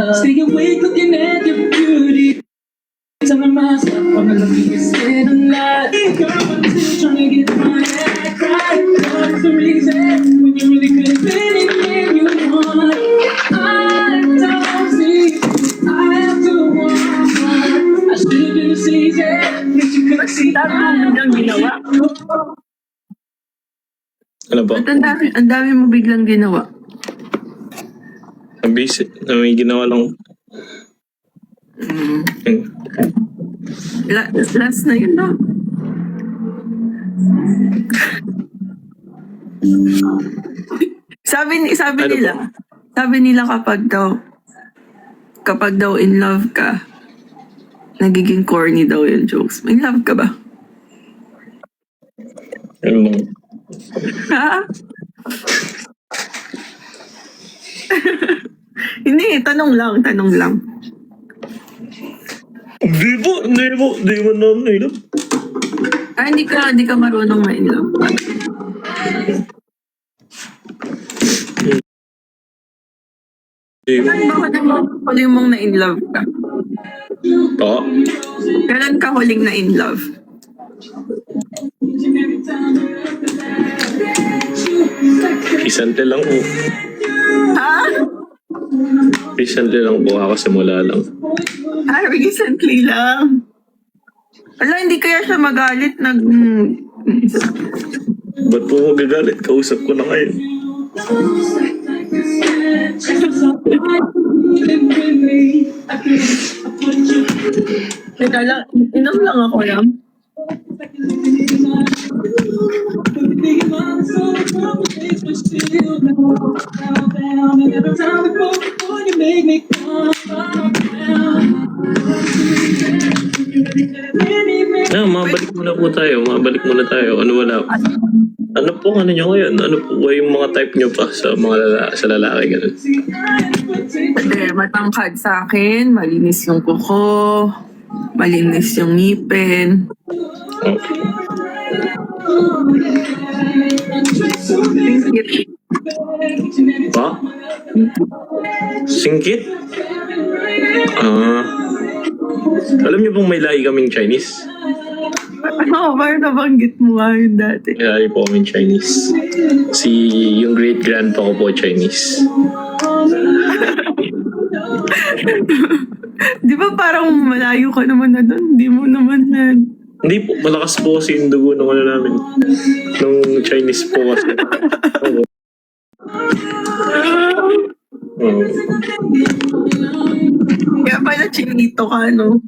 Stay awake looking at your beauty. Telling myself I'm gonna be staying alive. Girl, I'm still trying to get my act right. What's the reason when you really could have been anything you want? I don't see. I have to want. I should have been season, but you couldn't see. Dami mo biglang ginawa. Ano ba? Ba't ang dami mo biglang ginawa? Ang busy. May ginawa lang. Last na yun, no? sabi Ano nila, sabi nila kapag daw in love ka, nagiging corny daw yung jokes. In love ka ba? Ano lang. Ha? Hindi, tanong lang. Di mo na nilap. Hindi ka marunong na in love. Kailan ba huling mong na in love ka? Oo. Kailan ka huling na in love? Recently lang po. Ha? Recently lang po ako, simula lang. Recently lang. Wala, hindi kaya siya magalit. Ba't po magagalit? Kausap ko na kayo. Teka lang, inom lang ako yan. Mabalik muna tayo. Ano po nyo ngayon? Ano po ba yung mga type nyo pa sa sa lalaki? Ganun? Hindi, matangkad sa akin, malinis yung kuko, malinis yung ngipin. Okay. Pa? Singkit? Alam niyo bang may lahi kaming Chinese? Parang nabanggit mo nga yun dati. May lahi po kaming Chinese. Yung great-grandpa ko po Chinese. Di ba parang malayo ka naman na doon? Di mo naman na... Hindi po, malakas po kasi yung dugo ng namin. Nung Chinese po kasi. Kaya pala chinito ka, no?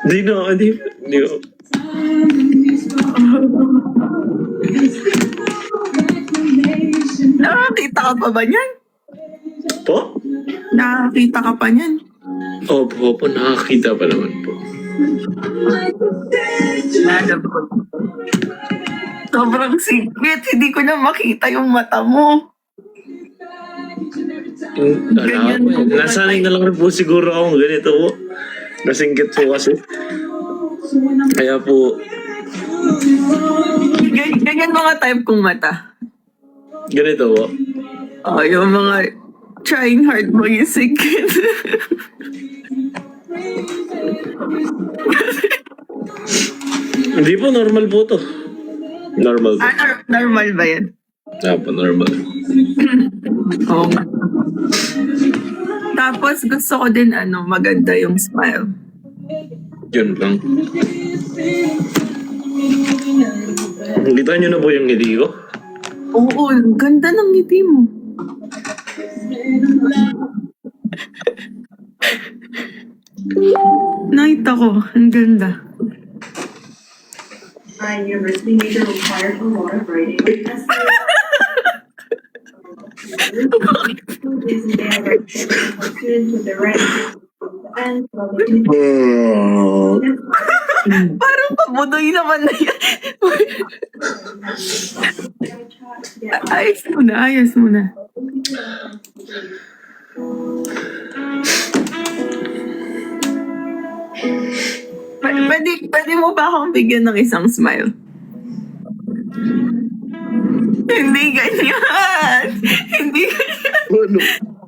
Hindi. Nakakita ka pa ba niyan? Po? Nakakita ka pa niyan? Opo, nakakita pa naman po. Sobrang secret. Hindi ko na makita yung mata mo. Nasanay na lang rin po siguro akong ganito po. Nasingkit po kasi. Kaya po... Ganyan mga type kong mata. Ganito po. Yung mga trying hard mag-secret. Hindi po, normal po to. Normal po. Normal ba yan? Po, normal. Oo nga. Tapos gusto ko din maganda yung smile. Yun lang. Nakita nyo na po yung ngiti ko? Oo, ganda ng ngiti mo. Nakita ko, ang ganda. University major requires a lot of writing. Parang pabudoy naman na yan. Ayos mo na, ayos mo na. Pwede mo ba akong bigyan ng isang smile? Hindi ganyan. Hindi ganyan. Ano?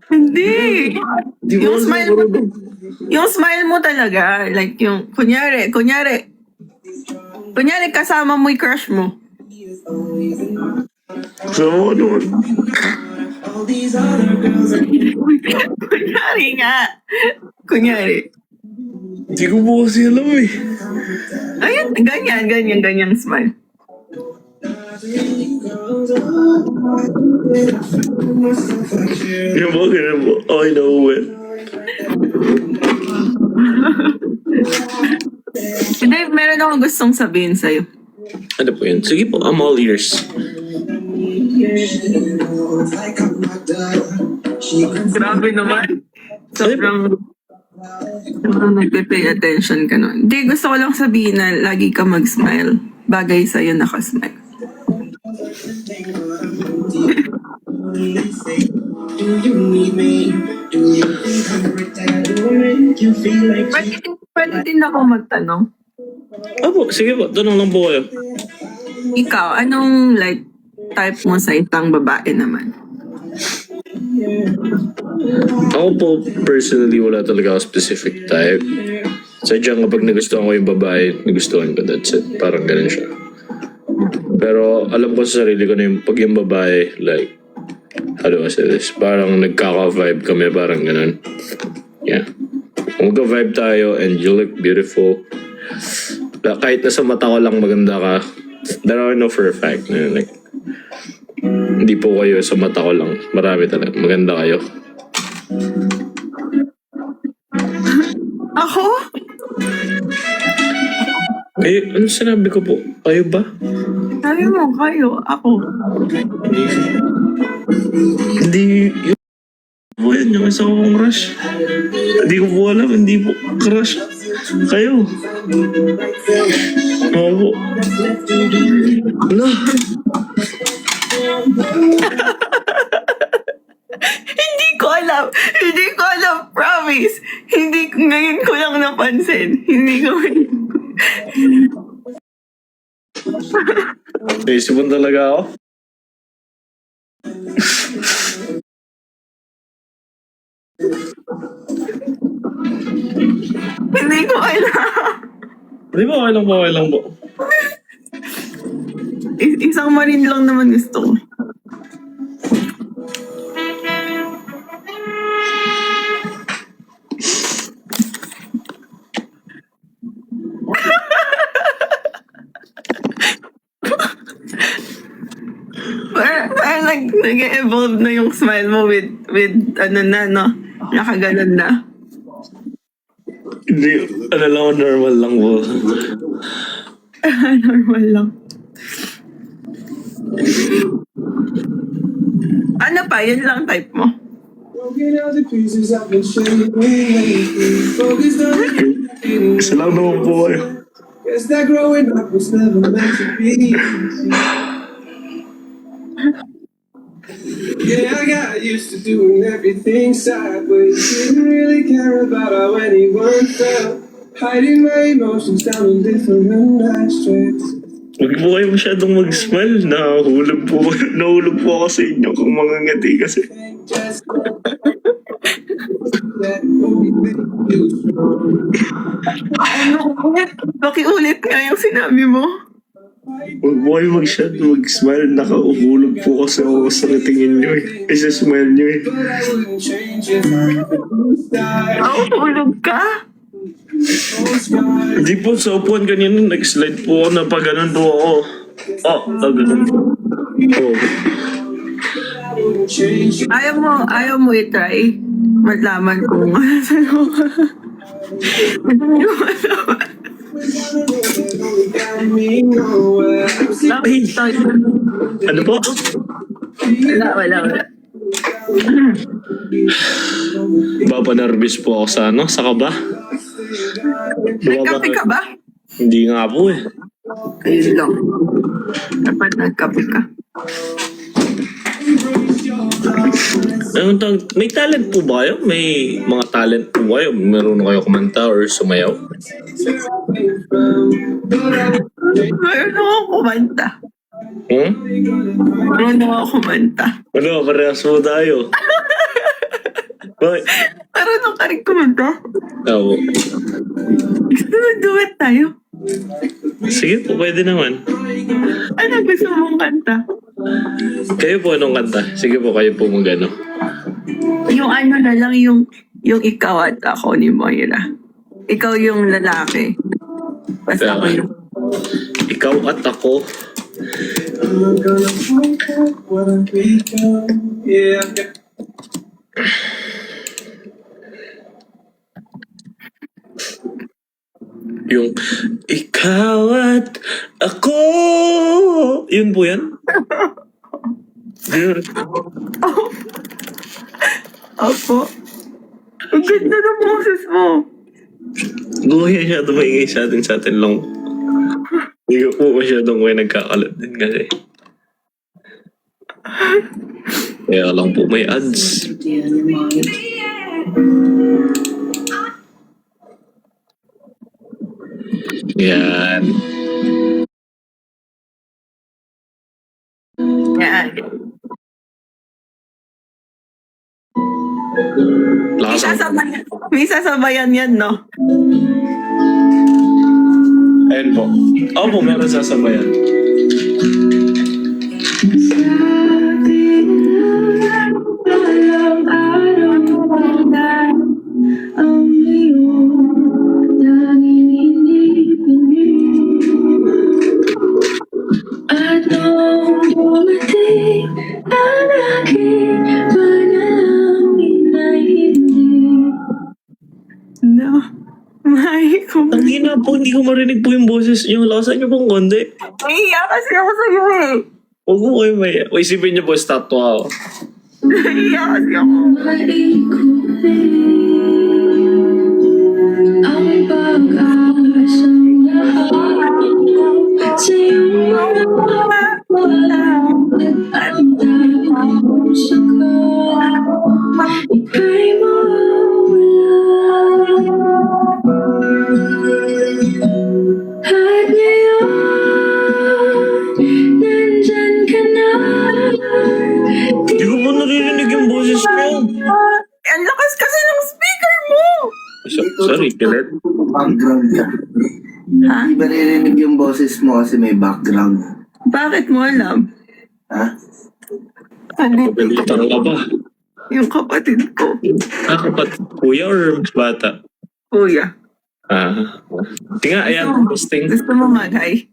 Hindi. Di ba Yung kasi smile mo, marunong? yung smile mo talaga, like yung, kunyari, kasama mo yung crush mo. So, ano? Kunyari nga. Kunyari. Hindi ko po kasi alam eh. Ayun, ganyan smile. Yan po, ganun po. Okay na uwi. Hindi, meron akong gustong sabihin sa'yo. Ano po yun? Sige po, I'm all ears. Grabe naman. Sobrang nagpe-pay attention ka nun. Hindi, gusto ko lang sabihin na lagi ka mag-smile. Bagay sa'yo nakasmile. Pwede din ako magtanong. Opo, sige po. Tanong lang po kayo. Ikaw, anong like type mo sa isang babae naman? Ako po, personally, wala talaga ako specific type. Sadyang kapag nagustuhan ko yung babae, nagustuhan ko, that's it. Parang ganun siya. Pero alam ko sa sarili ko na yung pag yung babae, like, how do I say this? Parang nagkaka-vibe kami, parang ganun. Yeah. Kung magka-vibe tayo and you look beautiful, kahit nasa mata ko lang maganda ka, that I know for a fact na like, hindi po kayo sa mata ko lang. Marami talaga. Maganda kayo. Ako? Eh, ano sinabi ko po? Kayo ba? Sabi mo, kayo, ako. Hindi. Yung po yan, yung isa kong crush. Hindi ko po alam, hindi po crush. Kayo. Oo po. Wala. Hindi ko alam, promise. Ngayon ko lang napansin. Hindi ko. Naisipon talaga ako. Hindi ko alam. Hindi po, okay lang po. Isang marin lang naman gusto ko. Parang nag-evolve na yung smile mo with ano na, no? Nakaganon na. Hindi, ano lang, normal lang po. Normal lang. Ano pa? Yan lang type mo. Isa lang naman po kayo. Guess that growing up was never meant to be. Yeah, I got used to doing everything sideways. Didn't really care about how anyone felt. Hiding my emotions down in different ashtrays. Huwag po kayo masyadong mag-smile. Nahulog po ako sa inyo kung mga ngati kasi. Just that only made you strong. Pakiulit nga yung sinabi mo. Huwag po kayo masyadong mag-smile. Nakahulog po kasi ako sa tingin nyo eh. Ay, sa smile nyo eh. But I wouldn't change if I could start. Hulog ka? Hindi po, sa upuan kanina, nag-slide po ako na pag ganun po ako. Ganun po. Oh. Ayaw mo i-try. Malaman kung ano sa loob. Hindi ko malaman. Ay, ano po? Wala. Nervous po ako sa sa kaba. Nagkape ka ba? Hindi nga po eh. Ayun lang. Dapat nagkape ka. May talent po ba kayo? May mga talent po kayo? Meron kayo kumanta or sumayaw? Mayroon ako kumanta. Mayroon ako kumanta. Ano, parehas mo tayo. Bakit? Mayroon ka rin kumanta. Oo. Gusto mo duet tayo? Sige po, pwede naman. Ano gusto mong kanta? Kayo po, anong kanta? Sige po, kayo po magano. Yung ano na lang, yung ikaw at ako ni Moira. Ikaw yung lalaki. Basta ako yung... Ikaw at ako. Yung ikaw at ako. Yun po yan? Yun. Opo. Ang ganda ng boses mo. Gumaya siya, maingay sa atin lang. Hindi ko po masyadong may nagkakalat din kasi. Kaya lang po may ads. Yan. Yan. Lakas ang... May sasabayan yan, no? Ayun po. Opo, meron sasabayan. No. May ko. Ang hina po, hindi ko marinig po yung boses niyo. Lakasan niyo pong konti. Naiiyak kasi ako sa'yo eh. Huwag mo kayo may... O isipin niyo po, statwa ako. Naiiyak kasi ako. Ang pag-asang lahat sa iyong mga wala at ang tayong sakat ika'y mawala. At ngayon, nandyan ka na. Hindi ko po naririnig yung boses niyo. Ang lakas kasi ng speaker mo. Sorry, Kilet. Background ka. Ha? Hindi ba narinig yung boses mo kasi may background? Bakit mo alam? Ha? Hindi. Balitang ka ba? Yung kapatid ko. Kapat kuya or bata? Kuya. Tinga, ayan, posting. Gusto mo mag-hi?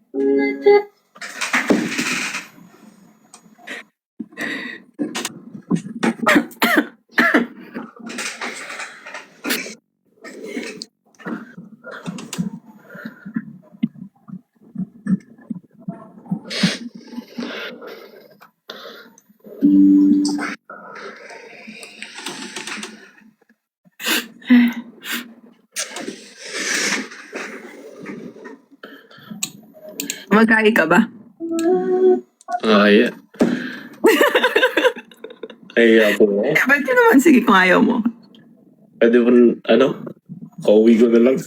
Mag-hi ka ba? Yeah. Ay, ako. Ba't ka naman? Sige kung ayaw mo. Pwede mo, kauwi ko na lang.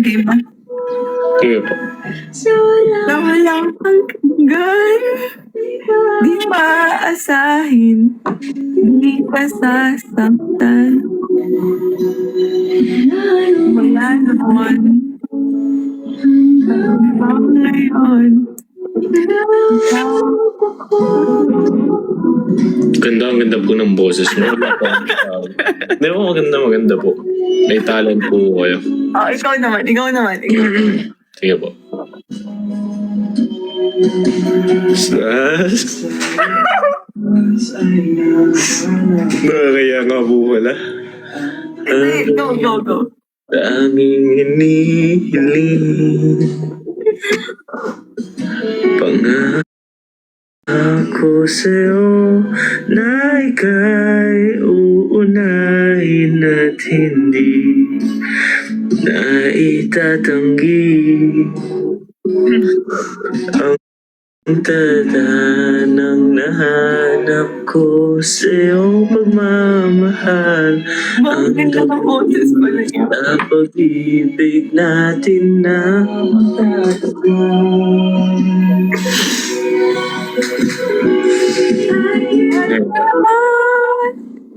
Game ba? Sige po. Na walang hanggan, di maasahin, di ka sasaktan. Wala naman, hanggang ngayon. Ang ganda po ng boses mo. Di ba maganda po. May talent po kayo. Oh, ikaw naman. Sige po. Sas. Nakakaya nga po pala. Hindi, go. Tanging hinihiling pangako sa'yo na ika'y uunahin at hindi na itatanggi ang tadanang nahanap ko sa iyong pagmamahal. Bakit ka ng boses pala niya? Ang pag-ibig natin na matatagpuan.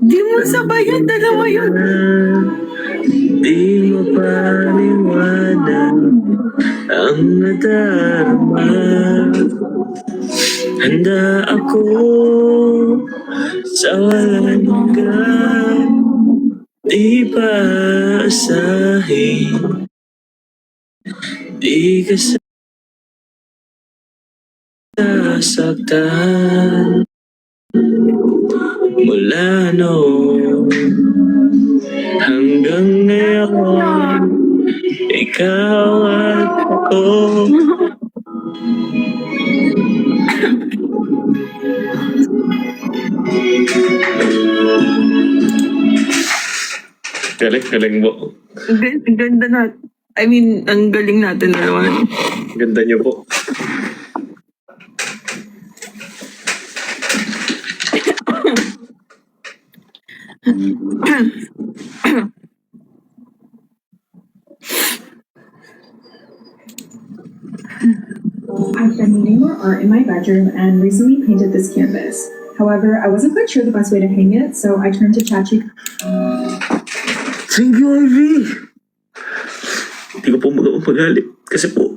Di mo sabayan, dalawa yun. Di mo paniwanan ang nadarama. Handa ako sa walang hanggan. Di pa asahin. Di ka sasaktan. Mula noon hanggang ngayon, ikaw at ako. Galing mo. Ang ganda na. I mean, ang galing natin dalawa. Ganda niyo po. I've been needing more art in my bedroom and recently painted this canvas. However, I wasn't quite sure the best way to hang it, so I turned to ChatGPT. Thank you, Ivy. Hindi ko po magalit. Kasi po,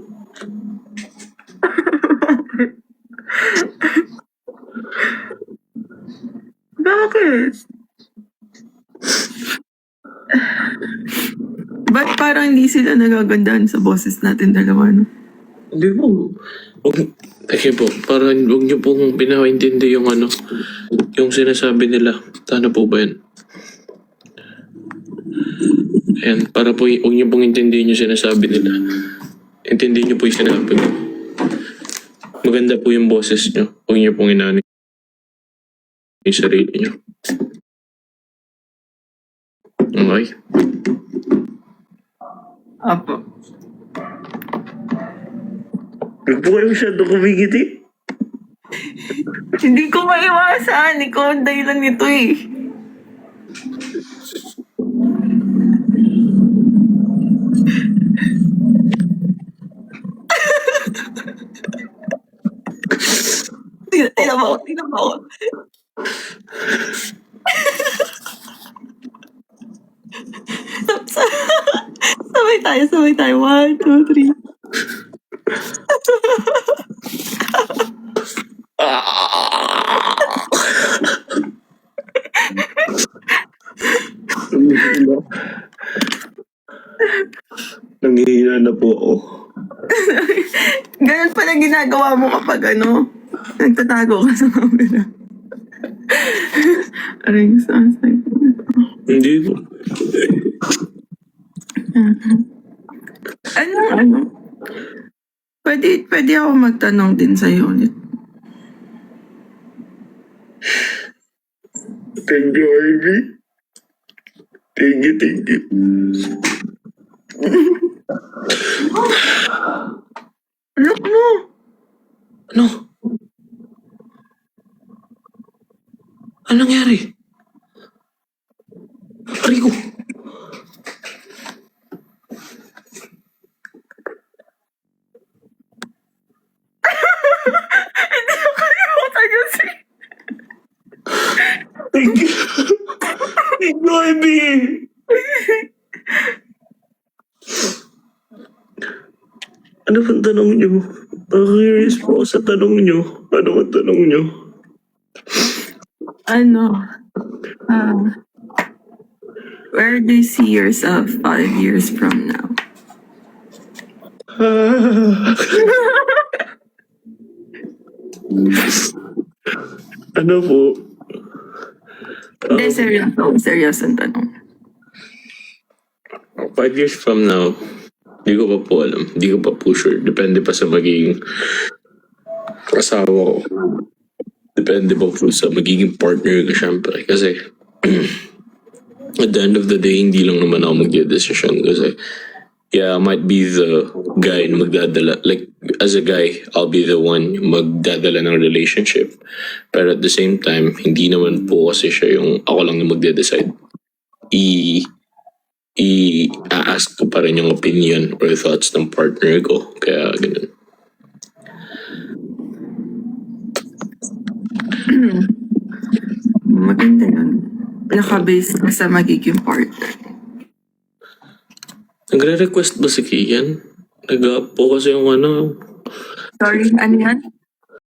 Bakit? Ba't parang hindi sila nagagandahan sa boses natin dalawa, no? hindi po. Kasi po, parang huwag niyo pong pinaintindi yung yung sinasabi nila. Ano po ba yan? Ayan, para po, huwag niyo pong intindihin yung sinasabi nila. Intindihin niyo po yung sinabi ko. Maganda po yung boses niyo. Huwag niyo pong inani yung sarili niyo. Okay? Apo. Huwag po kayo masyado kumigiti. Hindi ko maiwasan. Ikaw ang dahilan nito eh. Tingnan mo ako. Sabay tayo. 1, 2, 3. Nangihina na po ako. Ganun pala ginagawa mo kapag nagtatago ka sa camera. Aray, saan sa'yo? Hindi po. Pwede ako magtanong din sa'yo ulit. Thank you, Ivy. Thank you. Look mo! Ano? Anong nangyari? Rico! Hindi ko kalimutan yun Thank you. Thank you, Ivy. Ano bang tanong niyo? Curious po ako sa tanong niyo. Ano ang tanong niyo? Where do you see yourself 5 years from now? Ano po? Hindi, seryosong tanong. 5 years from now, hindi ko pa po alam. Hindi ko pa po sure. Depende pa sa magiging asawa ko. Depende pa po sa magiging partner ko, syempre. Kasi, at the end of the day, hindi lang naman ako magdedesisyon. Kasi, yeah, I might be the guy na magdadala. Like, as a guy, I'll be the one magdadala ng relationship. Pero at the same time, hindi naman po kasi siya yung ako lang na magde-decide. I-ask ko pa rin yung opinion or thoughts ng partner ko. Kaya ganun. Maganda yun. Nakabase ka sa magiging partner. Nagre-request ba si Kian? Nag-up po kasi yung ano. Sorry, ano yan?